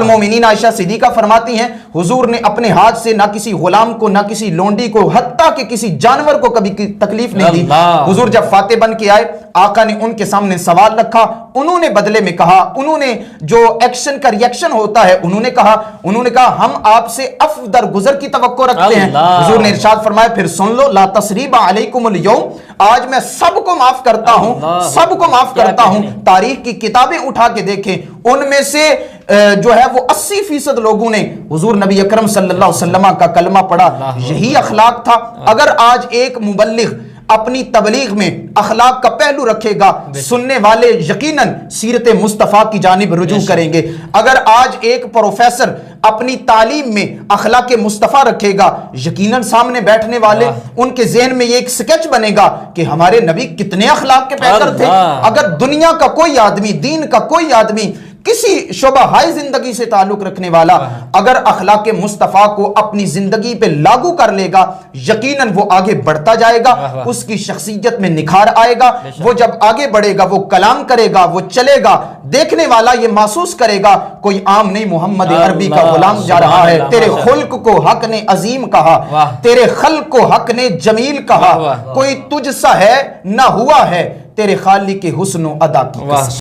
मोमिनीन आयशा सिद्दीका फरमाती हैं, हुजूर ने अपने हाथ से ना किसी गुलाम को ना किसी लोंडी को हत्ता कि किसी जानवर को कभी तकलीफ नहीं दी। हुजूर जब फाते बन के आए, आका ने उनके सामने सवाल रखा, उन्होंने बदले में कहा, उन्होंने जो एक्शन का रिएक्शन होता है उन्होंने कहा हम आपसे अफ़ दरगुजर की तवक्को रखते हैं। हुजूर ने इरशाद फरमाया, फिर सुन लो, ला तसरीबा अलैकुमुल यौम, आज मैं सबको माफ करता हूं, सबको माफ करता हूं। तारीख की किताबें उठा के देखें, उनमें से जो है वो 80% लोगों ने हुजूर नबी अकरम सल्लल्लाहु अलैहि वसल्लम का कलमा पढ़ा। यही अखलाक था। अगर आज एक मुबल्लिग अपनी तबलीग में अखलाक का पहलू रखेगा, सुनने वाले यकीनन सीरत मुस्तफ़ा की जानिब रुजू करेंगे। अगर आज एक प्रोफेसर अपनी तालीम में अखलाक मुस्तफ़ा रखेगा, यकीनन सामने बैठने वाले उनके ज़हन में ये एक स्केच बनेगा कि हमारे नबी कितने अखलाक के पैकर थे। अगर दुनिया का कोई आदमी, दीन का कोई आदमी, किसी शोबा हाई जिंदगी से ताल्लुक रखने वाला अगर अखलाक मुस्तफ़ा को अपनी जिंदगी पे लागू कर लेगा, यकीनन वो आगे बढ़ता जाएगा, उसकी शख्सियत में निखार आएगा। वो जब आगे बढ़ेगा, वो कलाम करेगा, वो चलेगा, देखने वाला ये महसूस करेगा कोई आम नहीं, मोहम्मद अरबी का गुलाम जा रहा है। तेरे खुल्क को हक ने अजीम कहा, तेरे खल्क को हक ने जमील कहा, कोई तुझसा है ना हुआ है, तेरे खालिक के हुस्न अदा की।